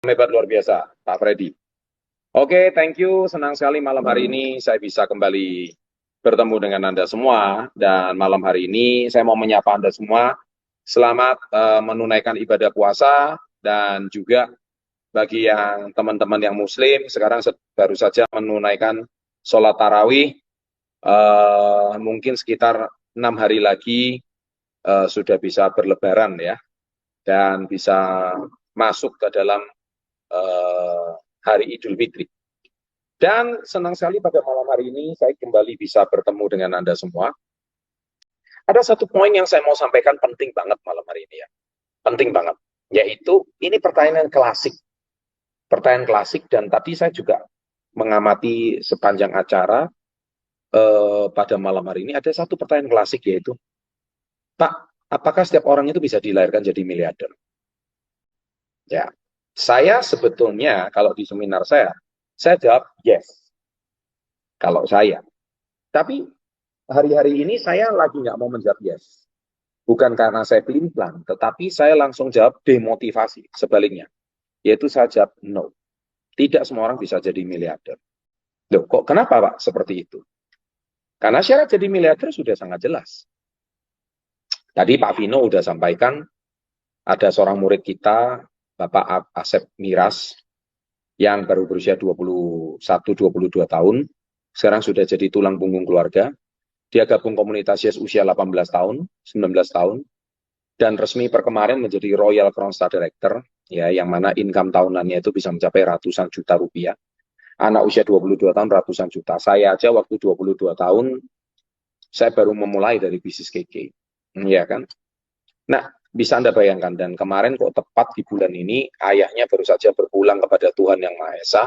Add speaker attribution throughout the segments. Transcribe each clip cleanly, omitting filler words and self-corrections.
Speaker 1: Hebat luar biasa, Pak Freddy. Oke, thank you. Senang sekali malam hari ini saya bisa kembali bertemu dengan Anda semua. Dan malam hari ini saya mau menyapa Anda semua. Selamat menunaikan ibadah puasa dan juga bagi yang teman-teman yang Muslim sekarang baru saja menunaikan sholat tarawih. Mungkin sekitar 6 hari lagi sudah bisa berlebaran ya dan bisa masuk ke dalam hari Idul Fitri. Dan senang sekali pada malam hari ini saya kembali bisa bertemu dengan Anda semua. Ada satu poin yang saya mau sampaikan penting banget malam hari ini ya. Penting banget. Yaitu ini pertanyaan klasik. Pertanyaan klasik dan tadi saya juga mengamati sepanjang acara pada malam hari ini ada satu pertanyaan klasik yaitu, Pak, apakah setiap orang itu bisa dilahirkan jadi miliarder? Ya, saya sebetulnya kalau di seminar saya jawab yes. Kalau saya. Tapi hari-hari ini saya lagi nggak mau menjawab yes. Bukan karena saya pelin-pelan, tetapi saya langsung jawab demotivasi. Sebaliknya, yaitu saya jawab no. Tidak semua orang bisa jadi miliarder. Loh, kok kenapa Pak seperti itu? Karena syarat jadi miliarder sudah sangat jelas. Tadi Pak Vino sudah sampaikan, ada seorang murid kita, Bapak Asep Miras, yang baru berusia 21-22 tahun, sekarang sudah jadi tulang punggung keluarga. Dia gabung komunitas Yes usia 18 tahun, 19 tahun, dan resmi per kemarin menjadi Royal Crown Star Director, ya, yang mana income tahunannya itu bisa mencapai ratusan juta rupiah. Anak usia 22 tahun ratusan juta. Saya aja waktu 22 tahun, saya baru memulai dari bisnis KK. Ya kan? Nah, bisa Anda bayangkan, dan kemarin kok tepat di bulan ini, ayahnya baru saja berpulang kepada Tuhan Yang Maha Esa.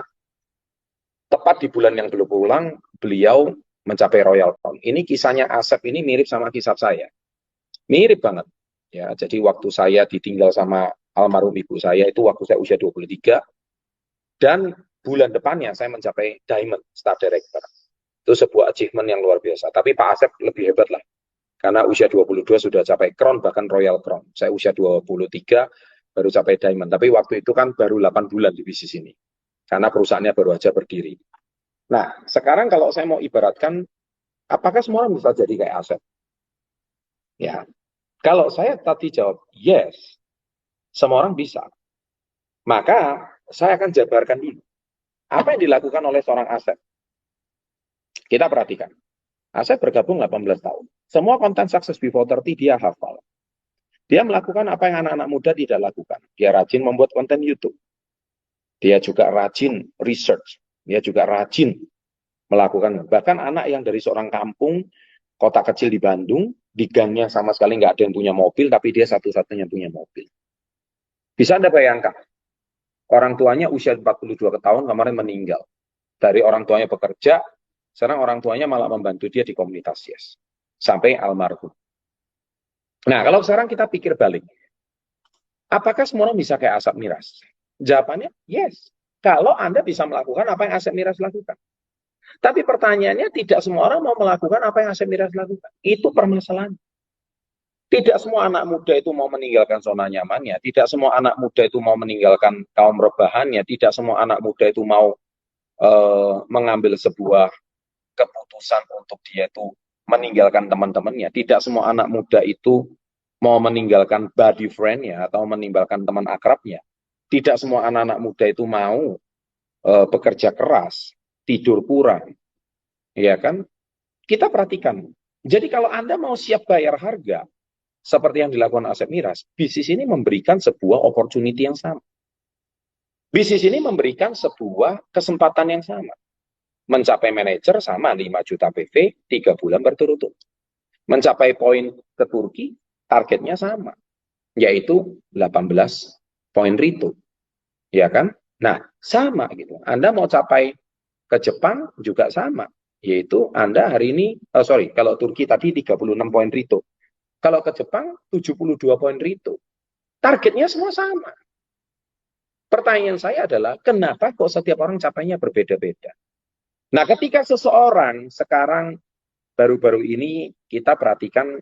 Speaker 1: Tepat di bulan yang belum pulang, beliau mencapai Royal Crown. Ini kisahnya Asep ini mirip sama kisah saya. Mirip banget. Ya, jadi waktu saya ditinggal sama almarhum ibu saya itu waktu saya usia 23 dan bulan depannya saya mencapai Diamond Star Director. Itu sebuah achievement yang luar biasa. Tapi Pak Asep lebih hebat lah. Karena usia 22 sudah capai Crown, bahkan Royal Crown. Saya usia 23 baru capai Diamond. Tapi waktu itu kan baru 8 bulan di bisnis ini. Karena perusahaannya baru aja berdiri. Nah, sekarang kalau saya mau ibaratkan, apakah semua orang bisa jadi kayak Asep? Ya, kalau saya tadi jawab yes, semua orang bisa. Maka saya akan jabarkan dulu. Apa yang dilakukan oleh seorang Asep? Kita perhatikan. Asep bergabung 18 tahun. Semua konten Success Before 30 dia hafal. Dia melakukan apa yang anak-anak muda tidak lakukan. Dia rajin membuat konten YouTube. Dia juga rajin research. Dia juga rajin melakukan. Bahkan anak yang dari seorang kampung, kota kecil di Bandung, di gangnya sama sekali nggak ada yang punya mobil, tapi dia satu-satunya punya mobil. Bisa Anda bayangkan, orang tuanya usia 42 tahun kemarin meninggal. Dari orang tuanya bekerja, sekarang orang tuanya malah membantu dia di komunitas Yes. Sampai almarhum. Nah, kalau sekarang kita pikir balik, apakah semua orang bisa kayak Asap Miras? Jawabannya, yes. Kalau Anda bisa melakukan apa yang Asep Miras lakukan. Tapi pertanyaannya, tidak semua orang mau melakukan apa yang Asep Miras lakukan. Itu permasalahan. Tidak semua anak muda itu mau meninggalkan zona nyamannya. Tidak semua anak muda itu mau meninggalkan kaum rebahannya. Tidak semua anak muda itu mau mengambil sebuah keputusan untuk dia itu meninggalkan teman-temannya. Tidak semua anak muda itu mau meninggalkan body friend-nya atau meninggalkan teman akrabnya. Tidak semua anak-anak muda itu mau bekerja keras, tidur kurang, ya kan? Kita perhatikan. Jadi kalau Anda mau siap bayar harga, seperti yang dilakukan Asep Miras, bisnis ini memberikan sebuah opportunity yang sama. Bisnis ini memberikan sebuah kesempatan yang sama. Mencapai manajer sama 5 juta PV 3 bulan berturut-turut. Mencapai poin ke Turki, targetnya sama, yaitu 18 poin Rito. Ya kan? Nah, sama gitu. Anda mau capai ke Jepang juga sama, yaitu Anda hari ini, kalau Turki tadi 36 poin Rito. Kalau ke Jepang 72 poin Rito. Targetnya semua sama. Pertanyaan saya adalah, kenapa kok setiap orang capainya berbeda-beda? Nah, ketika seseorang sekarang baru-baru ini kita perhatikan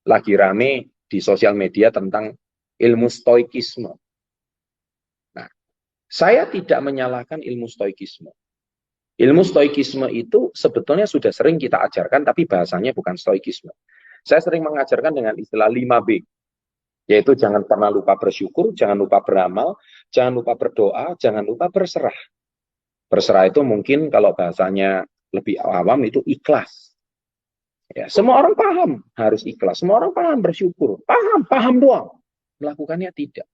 Speaker 1: lagi rame di sosial media tentang ilmu stoikisme. Nah, Saya tidak menyalahkan ilmu stoikisme. Ilmu stoikisme itu sebetulnya sudah sering kita ajarkan, tapi bahasanya bukan stoikisme. Saya sering mengajarkan dengan istilah 5B, yaitu jangan pernah lupa bersyukur, jangan lupa beramal, jangan lupa berdoa, jangan lupa berserah. Berserah itu mungkin kalau bahasanya lebih awam itu ikhlas. Ya, semua orang paham harus ikhlas, semua orang paham bersyukur, paham doang. Melakukannya tidak.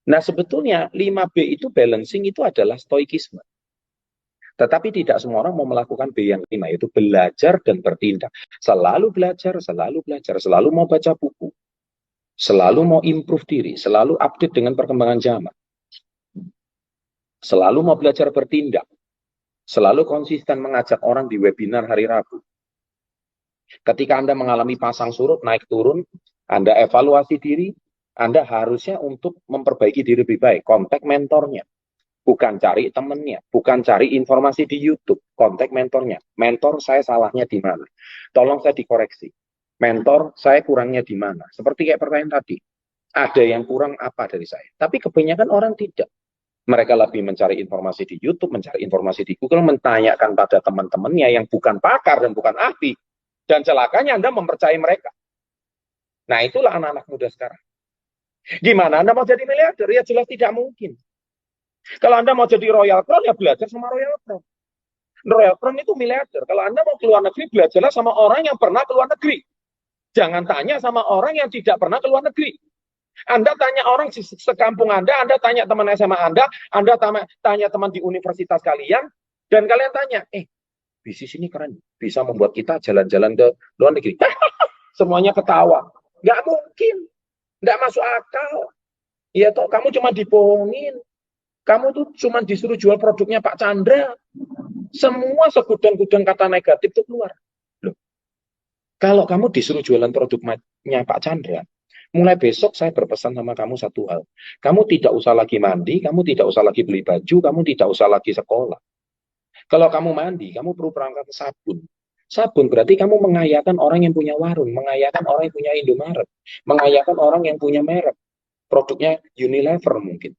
Speaker 1: Nah, sebetulnya 5B itu balancing itu adalah stoikisme. Tetapi tidak semua orang mau melakukan B yang 5, yaitu belajar dan bertindak. Selalu belajar, selalu mau baca buku, selalu mau improve diri, selalu update dengan perkembangan zaman, selalu mau belajar bertindak, selalu konsisten mengajak orang di webinar hari Rabu. Ketika Anda mengalami pasang surut, naik turun, Anda evaluasi diri, Anda harusnya untuk memperbaiki diri lebih baik, kontak mentornya. Bukan cari temennya, bukan cari informasi di YouTube, kontak mentornya. Mentor saya salahnya di mana? Tolong saya dikoreksi. Mentor saya kurangnya di mana? Seperti kayak pertanyaan tadi. Ada yang kurang apa dari saya? Tapi kebanyakan orang tidak. Mereka lebih mencari informasi di YouTube, mencari informasi di Google, menanyakan pada teman-temannya yang bukan pakar dan bukan ahli. Dan celakanya Anda mempercayai mereka. Nah, itulah anak-anak muda sekarang. Gimana Anda mau jadi miliarder? Ya jelas tidak mungkin. Kalau Anda mau jadi Royal Crown, ya belajar sama Royal Crown. Royal Crown itu miliarder. Kalau Anda mau keluar negeri, belajarlah sama orang yang pernah keluar negeri. Jangan tanya sama orang yang tidak pernah keluar negeri. Anda tanya orang sekampung Anda tanya teman SMA Anda tanya teman di universitas kalian, dan kalian tanya, bisnis ini keren, bisa membuat kita jalan-jalan ke luar negeri. Semuanya ketawa. Nggak mungkin. Nggak masuk akal. Ya toh, kamu cuma dibohongin. Kamu tuh cuma disuruh jual produknya Pak Chandra. Semua segudang-gudang kata negatif itu keluar. Loh, kalau kamu disuruh jualan produknya Pak Chandra, mulai besok saya berpesan sama kamu satu hal. Kamu tidak usah lagi mandi, kamu tidak usah lagi beli baju, kamu tidak usah lagi sekolah. Kalau kamu mandi, kamu perlu perangkat sabun. Sabun berarti kamu mengayakan orang yang punya warung, mengayakan orang yang punya Indomaret, mengayakan orang yang punya merek. Produknya Unilever mungkin.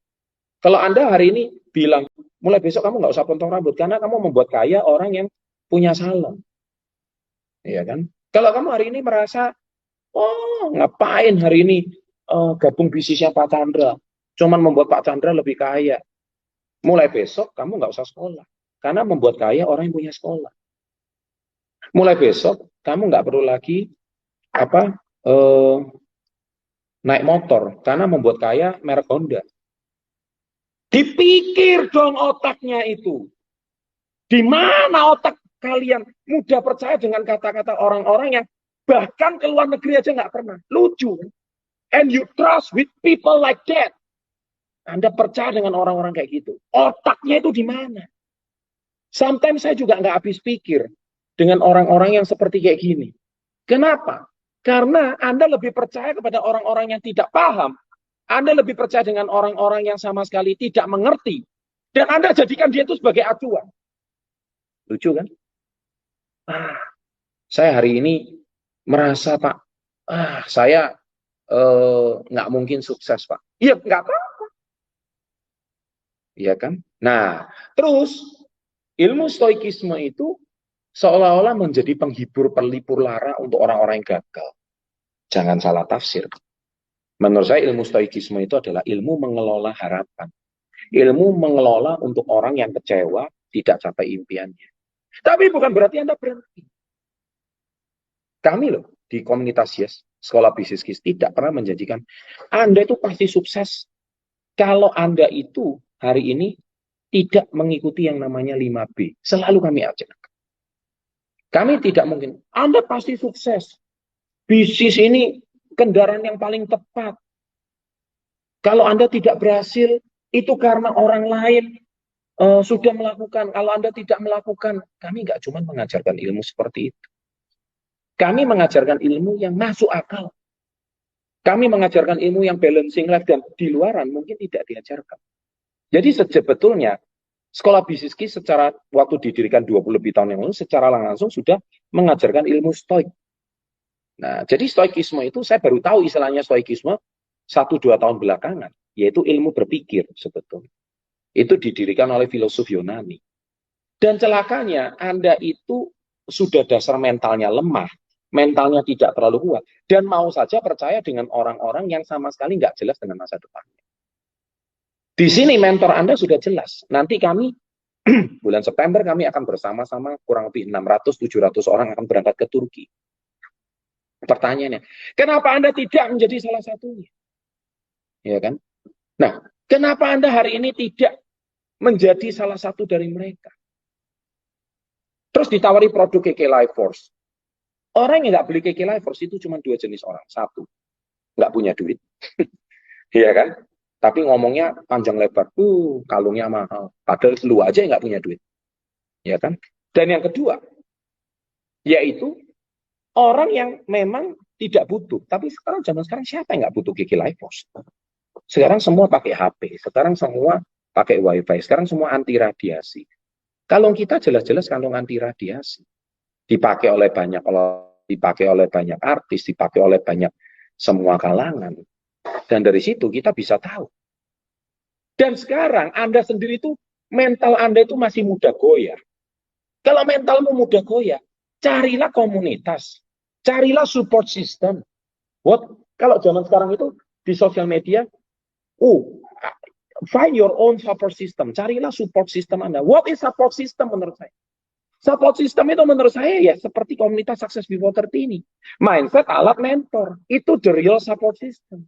Speaker 1: Kalau Anda hari ini bilang, mulai besok kamu nggak usah potong rambut, karena kamu membuat kaya orang yang punya salon. Iya kan? Kalau kamu hari ini merasa, ngapain hari ini gabung bisnisnya Pak Chandra, cuman membuat Pak Chandra lebih kaya. Mulai besok kamu nggak usah sekolah, karena membuat kaya orang yang punya sekolah. Mulai besok kamu nggak perlu lagi naik motor, karena membuat kaya merek Honda. Dipikir dong otaknya itu. Di mana otak kalian mudah percaya dengan kata-kata orang-orang yang bahkan ke luar negeri aja nggak pernah. Lucu. And you trust with people like that. Anda percaya dengan orang-orang kayak gitu. Otaknya itu di mana? Sometimes saya juga nggak habis pikir dengan orang-orang yang seperti kayak gini. Kenapa? Karena Anda lebih percaya kepada orang-orang yang tidak paham. Anda lebih percaya dengan orang-orang yang sama sekali tidak mengerti. Dan Anda jadikan dia itu sebagai acuan. Lucu kan? Saya hari ini merasa, Pak, saya nggak mungkin sukses, Pak. Iya, nggak apa-apa. Iya kan? Nah, terus ilmu stoikisme itu seolah-olah menjadi penghibur pelipur lara untuk orang-orang yang gagal. Jangan salah tafsir. Menurut saya ilmu stoikisme itu adalah ilmu mengelola harapan. Ilmu mengelola untuk orang yang kecewa, tidak capai impiannya. Tapi bukan berarti Anda berhenti. Kami loh, di komunitas YES, Sekolah Bisnis KIS, tidak pernah menjanjikan Anda itu pasti sukses kalau Anda itu hari ini tidak mengikuti yang namanya 5B. Selalu kami ajak. Kami tidak mungkin, Anda pasti sukses. Bisnis ini kendaraan yang paling tepat. Kalau Anda tidak berhasil, itu karena orang lain sudah melakukan. Kalau Anda tidak melakukan, kami nggak cuma mengajarkan ilmu seperti itu. Kami mengajarkan ilmu yang masuk akal. Kami mengajarkan ilmu yang balancing life, dan di luaran mungkin tidak diajarkan. Jadi sebetulnya Sekolah Bisnis KIS secara waktu didirikan 20 lebih tahun yang lalu secara langsung sudah mengajarkan ilmu stoik. Nah, jadi stoikisme itu saya baru tahu istilahnya stoikisme 1-2 tahun belakangan, yaitu ilmu berpikir sebetulnya. Itu didirikan oleh filosof Yunani. Dan celakanya, Anda itu sudah dasar mentalnya lemah, mentalnya tidak terlalu kuat, dan mau saja percaya dengan orang-orang yang sama sekali nggak jelas dengan masa depannya. Di sini mentor Anda sudah jelas. Nanti kami, bulan September kami akan bersama-sama kurang lebih 600-700 orang akan berangkat ke Turki. Pertanyaannya, kenapa Anda tidak menjadi salah satunya? Ya kan? Nah, kenapa Anda hari ini tidak menjadi salah satu dari mereka? Terus ditawari produk KK Life Force. Orang yang nggak beli KK Life Force itu cuma 2 jenis orang. Satu, nggak punya duit. Iya kan? Tapi ngomongnya panjang lebar. Kalungnya mahal. Padahal lu aja yang nggak punya duit. Ya kan? Dan yang kedua, yaitu orang yang memang tidak butuh. Tapi sekarang zaman sekarang siapa yang nggak butuh KK Life Force? Sekarang semua pakai HP. Sekarang semua pakai WiFi. Sekarang semua anti radiasi. Kalung kita jelas-jelas kalung anti radiasi. Dipakai oleh banyak artis, dipakai oleh banyak semua kalangan. Dan dari situ kita bisa tahu. Dan sekarang Anda sendiri itu, mental Anda itu masih mudah goyah. Kalau mentalmu mudah goyah, carilah komunitas, carilah support system. Kalau zaman sekarang itu di sosial media, find your own support system. Carilah support system Anda. What is support system menurut saya? Support system itu menurut saya ya seperti komunitas Success Before 30 ini. Mindset, alat, mentor. Itu the real support system.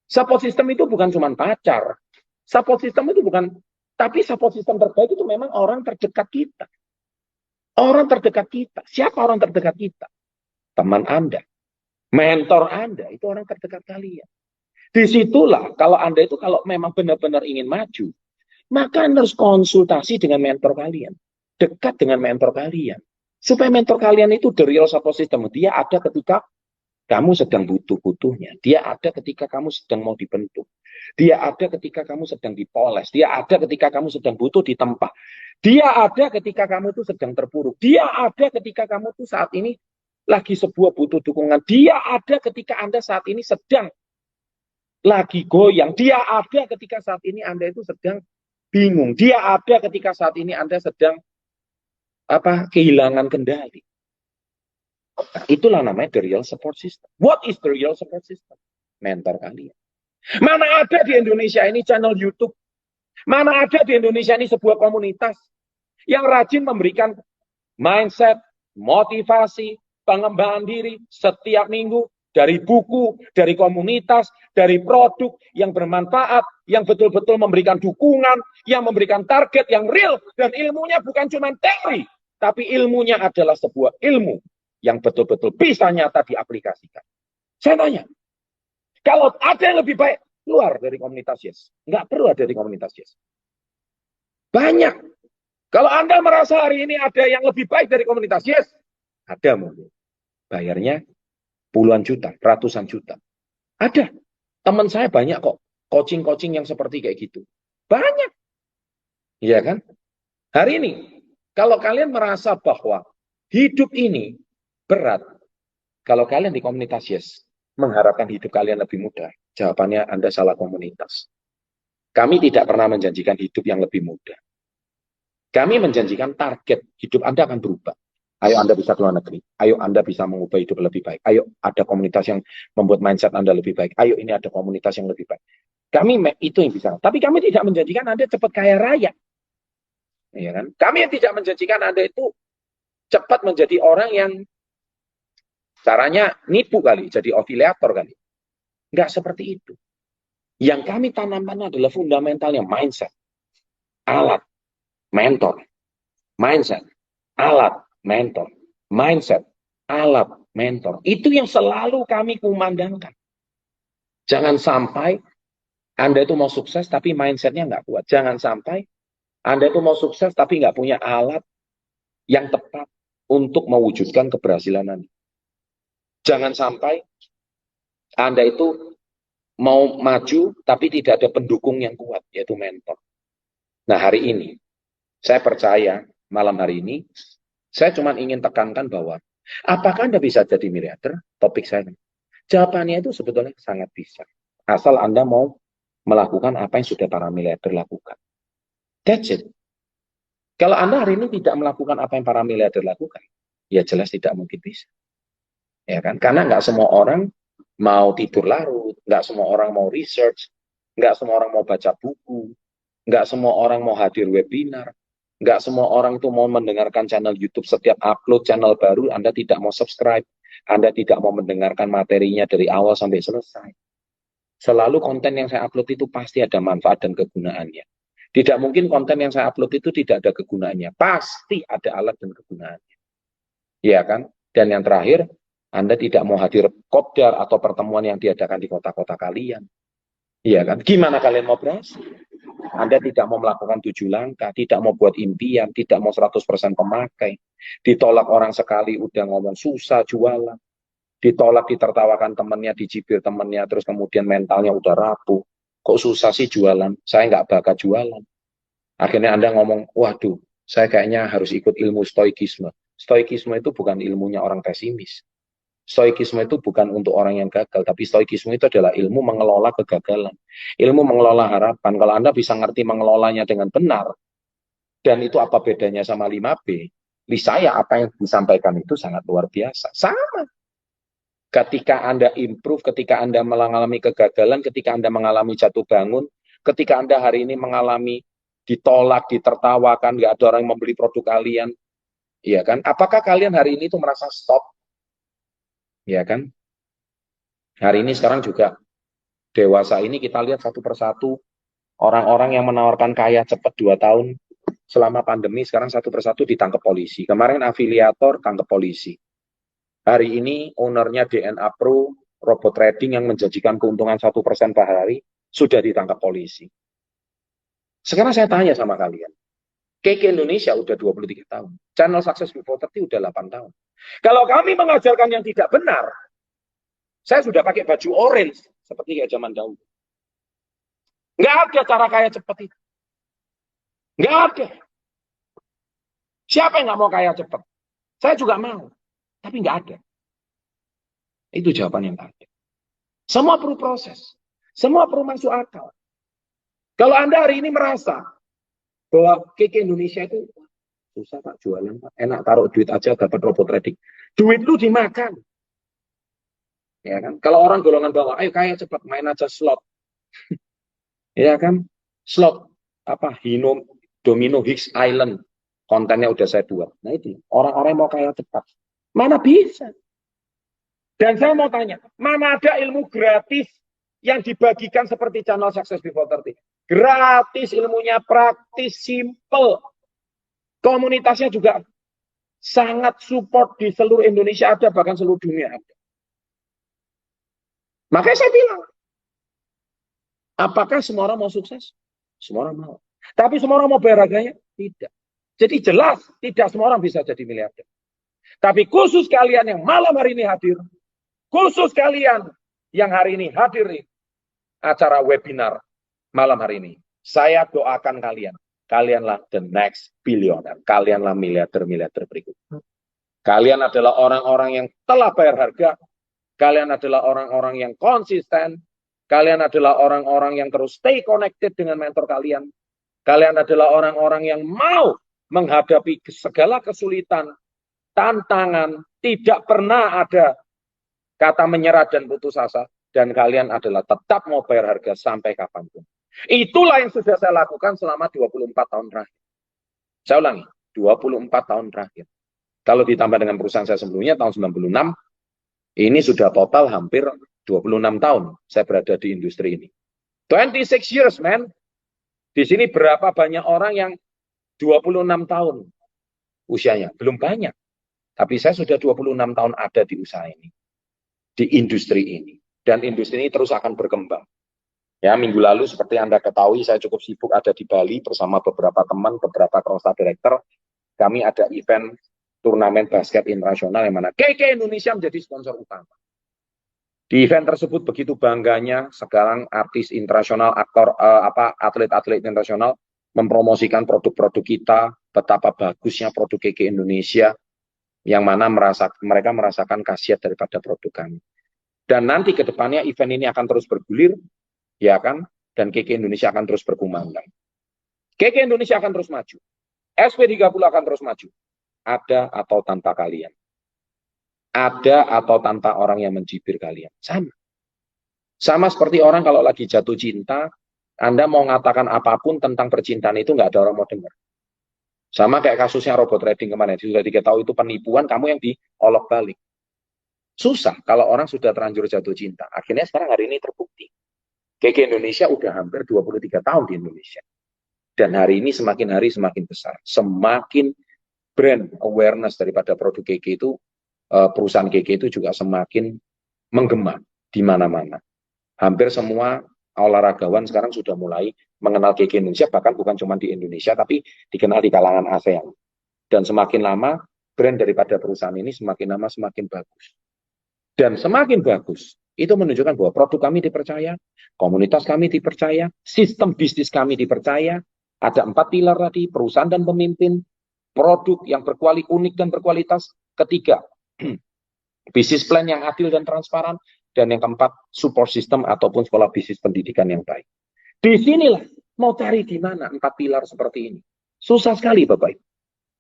Speaker 1: Support system itu bukan cuma pacar. Support system itu bukan, tapi support system terbaik itu memang orang terdekat kita. Orang terdekat kita. Siapa orang terdekat kita? Teman Anda. Mentor Anda. Itu orang terdekat kalian. Disitulah kalau Anda itu kalau memang benar-benar ingin maju, maka Anda harus konsultasi dengan mentor kalian. Dekat dengan mentor kalian. Supaya mentor kalian itu the real support system. Dia ada ketika kamu sedang butuh-butuhnya. Dia ada ketika kamu sedang mau dibentuk. Dia ada ketika kamu sedang dipoles. Dia ada ketika kamu sedang butuh ditempa. Dia ada ketika kamu itu sedang terpuruk. Dia ada ketika kamu itu saat ini lagi sebuah butuh dukungan. Dia ada ketika Anda saat ini sedang lagi goyang. Dia ada ketika saat ini Anda itu sedang bingung. Dia ada ketika saat ini Anda sedang kehilangan kendali. Nah, itulah namanya the real support system. What is the real support system? Mentor kalian. Mana ada di Indonesia ini channel YouTube? Mana ada di Indonesia ini sebuah komunitas yang rajin memberikan mindset, motivasi, pengembangan diri setiap minggu dari buku, dari komunitas, dari produk yang bermanfaat, yang betul-betul memberikan dukungan, yang memberikan target yang real, dan ilmunya bukan cuma teori, tapi ilmunya adalah sebuah ilmu yang betul-betul bisa nyata diaplikasikan. Saya tanya, kalau ada yang lebih baik, keluar dari komunitas Yes. Nggak perlu ada di komunitas Yes. Banyak. Kalau Anda merasa hari ini ada yang lebih baik dari komunitas Yes, ada mungkin. Bayarnya puluhan juta, ratusan juta. Ada. Teman saya banyak kok. Coaching-coaching yang seperti kayak gitu. Banyak. Iya kan? Hari ini, kalau kalian merasa bahwa hidup ini berat, kalau kalian di komunitas Yes, mengharapkan hidup kalian lebih mudah, jawabannya Anda salah komunitas. Kami tidak pernah menjanjikan hidup yang lebih mudah. Kami menjanjikan target hidup Anda akan berubah. Ayo Anda bisa keluar negeri. Ayo Anda bisa mengubah hidup lebih baik. Ayo ada komunitas yang membuat mindset Anda lebih baik. Ayo ini ada komunitas yang lebih baik. Kami itu yang bisa. Tapi kami tidak menjanjikan Anda cepat kaya raya. Ya kan? Kami yang tidak menjanjikan Anda itu cepat menjadi orang yang caranya nipu kali, jadi afiliator kali. Enggak seperti itu. Yang kami tanamkan adalah fundamentalnya mindset, alat, mentor, mindset, alat, mentor, mindset, alat, mentor. Itu yang selalu kami kumandangkan. Jangan sampai Anda itu mau sukses tapi mindsetnya nggak kuat. Jangan sampai Anda itu mau sukses tapi nggak punya alat yang tepat untuk mewujudkan keberhasilan Anda. Jangan sampai Anda itu mau maju tapi tidak ada pendukung yang kuat, yaitu mentor. Nah hari ini, saya percaya malam hari ini, saya cuma ingin tekankan bahwa apakah Anda bisa jadi miliarder? Topik saya. Jawabannya itu sebetulnya sangat bisa. Asal Anda mau melakukan apa yang sudah para miliarder lakukan. That's it. Kalau Anda hari ini tidak melakukan apa yang para miliarder lakukan, ya jelas tidak mungkin bisa. Ya kan? Karena nggak semua orang mau tidur larut, nggak semua orang mau research, nggak semua orang mau baca buku, nggak semua orang mau hadir webinar, nggak semua orang itu mau mendengarkan channel YouTube setiap upload channel baru, Anda tidak mau subscribe, Anda tidak mau mendengarkan materinya dari awal sampai selesai. Selalu konten yang saya upload itu pasti ada manfaat dan kegunaannya. Tidak mungkin konten yang saya upload itu tidak ada kegunaannya. Pasti ada alat dan kegunaannya. Iya kan? Dan yang terakhir, Anda tidak mau hadir kopdar atau pertemuan yang diadakan di kota-kota kalian. Iya kan? Gimana kalian mau berhasil? Anda tidak mau melakukan 7 langkah, tidak mau buat impian, tidak mau 100% pemakai. Ditolak orang sekali, udah ngomong susah jualan. Ditolak, ditertawakan temannya, dicibir temannya, terus kemudian mentalnya udah rapuh. Kok susah sih jualan? Saya nggak bakat jualan. Akhirnya Anda ngomong, waduh, saya kayaknya harus ikut ilmu stoikisme. Stoikisme itu bukan ilmunya orang pesimis. Stoikisme itu bukan untuk orang yang gagal, tapi stoikisme itu adalah ilmu mengelola kegagalan. Ilmu mengelola harapan. Kalau Anda bisa ngerti mengelolanya dengan benar, dan itu apa bedanya sama 5B, di saya apa yang disampaikan itu sangat luar biasa. Sama. Ketika Anda improve, ketika Anda mengalami kegagalan, ketika Anda mengalami jatuh bangun, ketika Anda hari ini mengalami ditolak, ditertawakan, nggak ada orang yang membeli produk kalian, iya kan? Apakah kalian hari ini itu merasa stop? Iya kan? Hari ini sekarang juga dewasa ini kita lihat satu persatu orang-orang yang menawarkan kaya cepat 2 tahun selama pandemi sekarang satu persatu ditangkap polisi. Kemarin afiliator tangkap polisi. Hari ini ownernya DNA Pro, robot trading yang menjanjikan keuntungan 1% per hari, sudah ditangkap polisi. Sekarang saya tanya sama kalian, KK Indonesia udah 23 tahun, channel Success Before 30 udah 8 tahun. Kalau kami mengajarkan yang tidak benar, saya sudah pakai baju orange, seperti kayak zaman dahulu. Nggak ada cara kaya cepat itu. Nggak ada. Siapa yang nggak mau kaya cepat? Saya juga mau, tapi nggak ada. Itu jawaban yang ada. Semua perlu proses. Semua perlu masuk akal. Kalau Anda hari ini merasa bahwa KK Indonesia itu susah Pak jualan, Pak. Enak taruh duit aja dapat robot trading. Duit lu dimakan. Ya kan? Kalau orang golongan bawah, ayo kaya cepat main aja slot. Ya kan? Slot apa Domino Hicks Island. Kontennya udah saya buat. Nah itu, orang-orang mau kaya cepat. Mana bisa? Dan saya mau tanya, mana ada ilmu gratis yang dibagikan seperti channel Success Before 30? Gratis, ilmunya praktis, simple. Komunitasnya juga sangat support di seluruh Indonesia ada, bahkan seluruh dunia ada. Makanya saya bilang, apakah semua orang mau sukses? Semua orang mau. Tapi semua orang mau bayar harganya? Tidak. Jadi jelas, tidak semua orang bisa jadi miliarder. Tapi khusus kalian yang malam hari ini hadir, khusus kalian yang hari ini hadir di acara webinar malam hari ini, saya doakan kalian. Kalianlah the next billionaire. Kalianlah miliarder-miliarder berikutnya. Kalian adalah orang-orang yang telah bayar harga. Kalian adalah orang-orang yang konsisten. Kalian adalah orang-orang yang terus stay connected dengan mentor kalian. Kalian adalah orang-orang yang mau menghadapi segala kesulitan, tantangan, tidak pernah ada kata menyerah dan putus asa. Dan kalian adalah tetap mau bayar harga sampai kapanpun. Itulah yang sudah saya lakukan selama 24 tahun terakhir. Saya ulangi, 24 tahun terakhir. Kalau ditambah dengan perusahaan saya sebelumnya, tahun 96, ini sudah total hampir 26 tahun saya berada di industri ini. 26 years, man. Di sini berapa banyak orang yang 26 tahun usianya? Belum banyak. Tapi saya sudah 26 tahun ada di usaha ini. Di industri ini. Dan industri ini terus akan berkembang. Ya, minggu lalu seperti Anda ketahui, saya cukup sibuk ada di Bali bersama beberapa teman, beberapa cross director. Kami ada event turnamen basket internasional yang mana KK Indonesia menjadi sponsor utama. Di event tersebut begitu bangganya sekarang artis internasional, aktor, atlet-atlet internasional mempromosikan produk-produk kita, betapa bagusnya produk KK Indonesia, yang mana mereka merasakan khasiat daripada produk kami. Dan nanti ke depannya event ini akan terus bergulir, ya kan? dan KK Indonesia akan terus berkumandang. KK Indonesia akan terus maju. SP30 akan terus maju. Ada atau tanpa kalian. Ada atau tanpa orang yang mencibir kalian. Sama. Sama seperti orang kalau lagi jatuh cinta, Anda mau mengatakan apapun tentang percintaan itu nggak ada orang mau dengar. Sama kayak kasusnya robot trading kemarin. Sudah diketahui itu penipuan, kamu yang diolok balik. Susah kalau orang sudah terlanjur jatuh cinta. Akhirnya sekarang hari ini terbukti. KK Indonesia udah hampir 23 tahun di Indonesia. Dan hari ini semakin hari semakin besar. Semakin brand awareness daripada produk KK itu, perusahaan KK itu juga semakin menggema di mana-mana. Hampir semua olahragawan sekarang sudah mulai mengenal KK Indonesia, bahkan bukan cuma di Indonesia, tapi dikenal di kalangan ASEAN. Dan semakin lama, brand daripada perusahaan ini semakin lama semakin bagus. Dan semakin bagus, itu menunjukkan bahwa produk kami dipercaya, komunitas kami dipercaya, sistem bisnis kami dipercaya, ada 4 pilar tadi, perusahaan dan pemimpin, produk yang unik dan berkualitas, ketiga, bisnis plan yang adil dan transparan, dan yang keempat, support system ataupun sekolah bisnis pendidikan yang baik. Di sinilah mau cari di mana 4 pilar seperti ini. Susah sekali Bapak Ibu.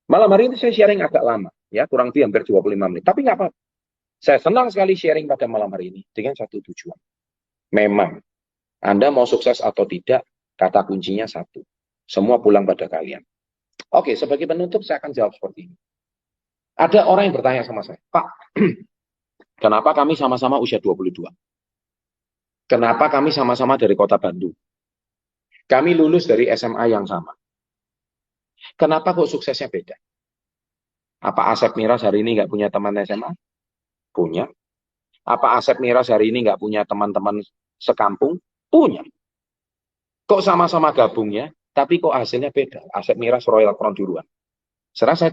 Speaker 1: Malam hari ini saya sharing agak lama, ya kurang lebih hampir 25 menit, tapi nggak apa-apa. Saya senang sekali sharing pada malam hari ini dengan satu tujuan. Memang, Anda mau sukses atau tidak, kata kuncinya satu. Semua pulang pada kalian. Oke, sebagai penutup saya akan jawab seperti ini. Ada orang yang bertanya sama saya, Pak, kenapa kami sama-sama usia 22? Kenapa kami sama-sama dari kota Bandung? Kami lulus dari SMA yang sama. Kenapa kok suksesnya beda? Apa Asep Miras hari ini nggak punya teman SMA? Punya. Apa Asep Miras hari ini nggak punya teman-teman sekampung? Punya. Kok sama-sama gabungnya, tapi kok hasilnya beda? Asep Miras Royal Crown duluan. Sekarang saya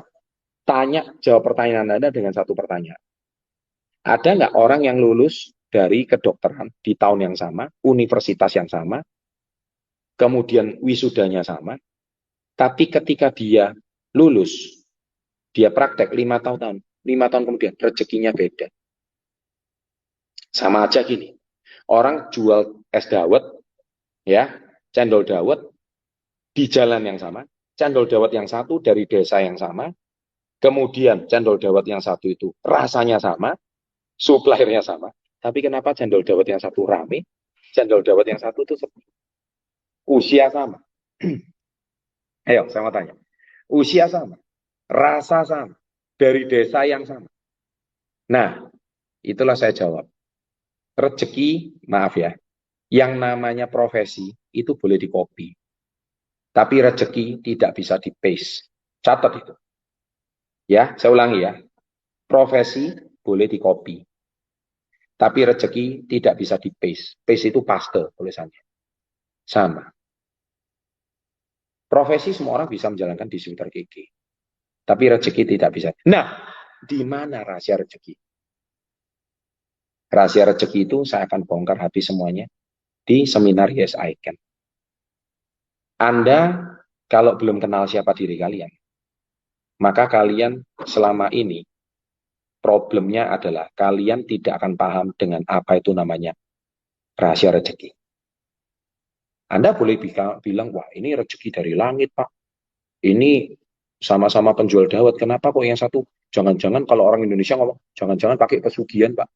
Speaker 1: jawab pertanyaan Anda dengan satu pertanyaan. Ada nggak orang yang lulus dari kedokteran di tahun yang sama, universitas yang sama, kemudian wisudanya sama, tapi ketika dia lulus, dia praktek 5 tahun kemudian rezekinya beda. Sama aja gini, orang jual es dawet, ya, cendol dawet di jalan yang sama, cendol dawet yang satu dari desa yang sama, kemudian cendol dawet yang satu itu rasanya sama, suppliernya sama, tapi kenapa cendol dawet yang satu rame, cendol dawet yang satu itu sepi? Usia sama. Ayo, saya mau tanya. Usia sama, rasa sama, dari desa yang sama. Nah, itulah saya jawab. Rezeki, maaf ya, yang namanya profesi itu boleh di-copy. Tapi rezeki tidak bisa di-paste. Catat itu. Ya, saya ulangi ya. Profesi boleh di-copy. Tapi rezeki tidak bisa di-paste. Paste itu paste tulisannya. Sama. Profesi semua orang bisa menjalankan di sekitar KK. Tapi rezeki tidak bisa. Nah, di mana rahasia rezeki? Rahasia rezeki itu saya akan bongkar habis semuanya di seminar Yes I Can. Anda kalau belum kenal siapa diri kalian, maka kalian selama ini problemnya adalah kalian tidak akan paham dengan apa itu namanya rahasia rezeki. Anda boleh bilang, wah ini rezeki dari langit Pak. Ini sama-sama penjual dawet. Kenapa kok yang satu? Jangan-jangan kalau orang Indonesia ngomong, jangan-jangan pakai pesugihan Pak.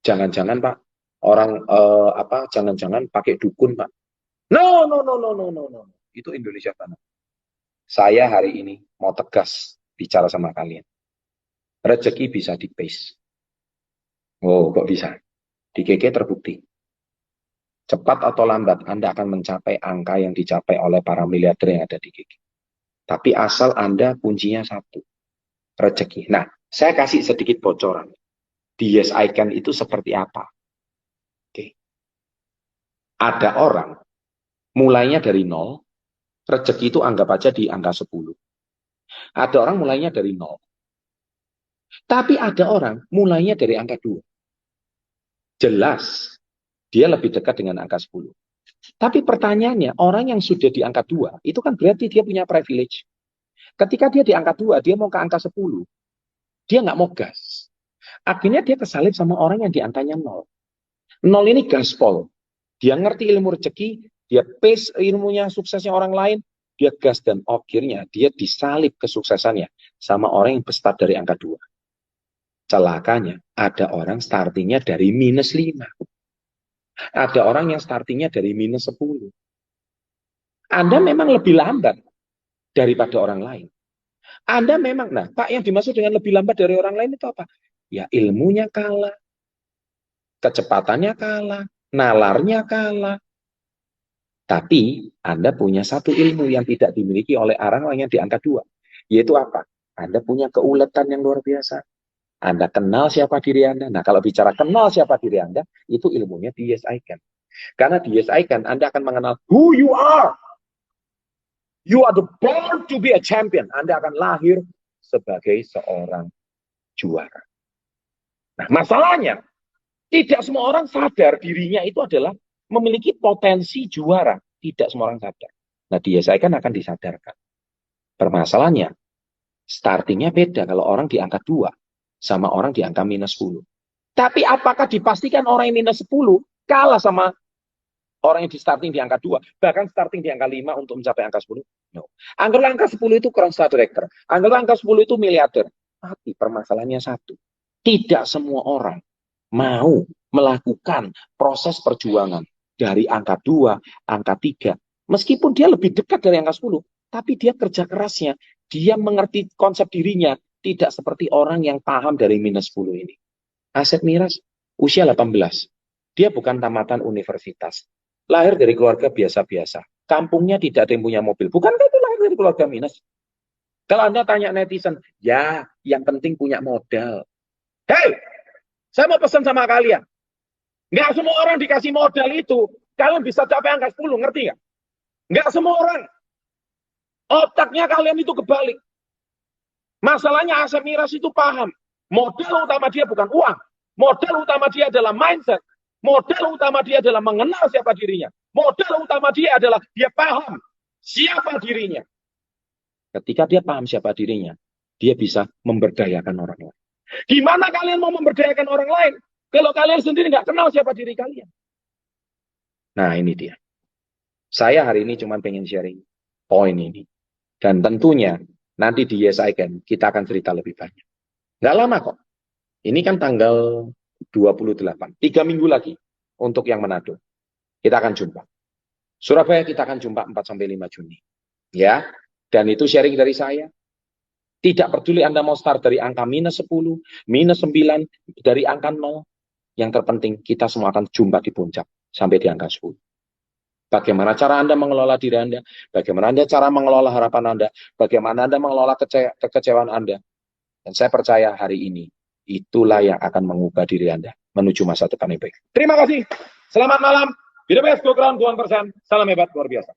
Speaker 1: Jangan-jangan Pak, orang jangan-jangan pakai dukun Pak. No. Itu Indonesia banget. Saya hari ini mau tegas bicara sama kalian. Rezeki bisa di-paste. Oh, kok bisa? Di KK terbukti. Cepat atau lambat, Anda akan mencapai angka yang dicapai oleh para miliarder yang ada di KK. Tapi asal Anda kuncinya satu. Rezeki. Nah, saya kasih sedikit bocoran. Di Yes I Can itu seperti apa? Oke. Ada orang mulainya dari 0, rezeki itu anggap aja di angka 10. Ada orang mulainya dari 0. Tapi ada orang mulainya dari angka 2. Jelas, dia lebih dekat dengan angka 10. Tapi pertanyaannya, orang yang sudah di angka 2, itu kan berarti dia punya privilege. Ketika dia di angka 2, dia mau ke angka 10. Dia nggak mau gas. Akhirnya dia kesalip sama orang yang di angkanya 0. 0 ini gaspol. Dia ngerti ilmu rezeki, dia pace ilmunya suksesnya orang lain, dia gas dan akhirnya dia disalib kesuksesannya sama orang yang start dari angka 2. Celakanya, ada orang startingnya dari -5. Ada orang yang startingnya dari -10. Anda memang lebih lambat daripada orang lain. Anda memang, nah Pak, yang dimaksud dengan lebih lambat dari orang lain itu apa? Ya ilmunya kalah, kecepatannya kalah, nalarnya kalah. Tapi Anda punya satu ilmu yang tidak dimiliki oleh orang lain yang di angka 2. Yaitu apa? Anda punya keuletan yang luar biasa. Anda kenal siapa diri Anda. Nah, kalau bicara kenal siapa diri Anda, itu ilmunya DSI-kan. Karena DSI-kan, Anda akan mengenal who you are. You are the born to be a champion. Anda akan lahir sebagai seorang juara. Nah, masalahnya, tidak semua orang sadar dirinya itu adalah memiliki potensi juara. Tidak semua orang sadar. Nah, DSI-kan akan disadarkan. Permasalahannya, startingnya beda kalau orang di angka 2 sama orang di angka -10. Tapi apakah dipastikan orang yang -10 kalah sama orang yang di starting di angka 2, bahkan starting di angka 5 untuk mencapai angka 10? No. Anggaplah angka 10 itu crown star director. Anggaplah angka 10 itu miliarder. Tapi permasalahannya satu. Tidak semua orang mau melakukan proses perjuangan dari angka 2, angka 3. Meskipun dia lebih dekat dari angka 10, tapi dia kerja kerasnya, dia mengerti konsep dirinya, tidak seperti orang yang paham dari -10 ini. Asep Miras, usia 18. Dia bukan tamatan universitas. Lahir dari keluarga biasa-biasa. Kampungnya tidak ada yang punya mobil. Bukankah itu lahir dari keluarga minus? Kalau Anda tanya netizen, ya yang penting punya modal. Hei, saya mau pesan sama kalian. Nggak semua orang dikasih modal itu, kalian bisa capai angka 10, ngerti nggak? Nggak semua orang. Otaknya kalian itu kebalik. Masalahnya Asep Miras itu paham. Modal utama dia bukan uang. Modal utama dia adalah mindset. Modal utama dia adalah mengenal siapa dirinya. Modal utama dia adalah dia paham siapa dirinya. Ketika dia paham siapa dirinya, dia bisa memberdayakan orang lain. Gimana kalian mau memberdayakan orang lain kalau kalian sendiri nggak kenal siapa diri kalian? Nah, ini dia. Saya hari ini cuma pengen sharing poin ini. Dan tentunya nanti di Yes I Can kita akan cerita lebih banyak. Nggak lama kok. Ini kan tanggal 28. 3 minggu lagi untuk yang Manado. Kita akan jumpa. Surabaya kita akan jumpa 4-5 Juni. Ya. Dan itu sharing dari saya. Tidak peduli Anda mau start dari angka -10, -9, dari angka 0. Yang terpenting kita semua akan jumpa di puncak sampai di angka 10. Bagaimana cara Anda mengelola diri Anda, bagaimana Anda cara mengelola harapan Anda, bagaimana Anda mengelola kekecewaan Anda. Dan saya percaya hari ini, itulah yang akan mengubah diri Anda menuju masa depan yang baik. Terima kasih. Selamat malam. Be the best, go ground, 1%. Salam hebat, luar biasa.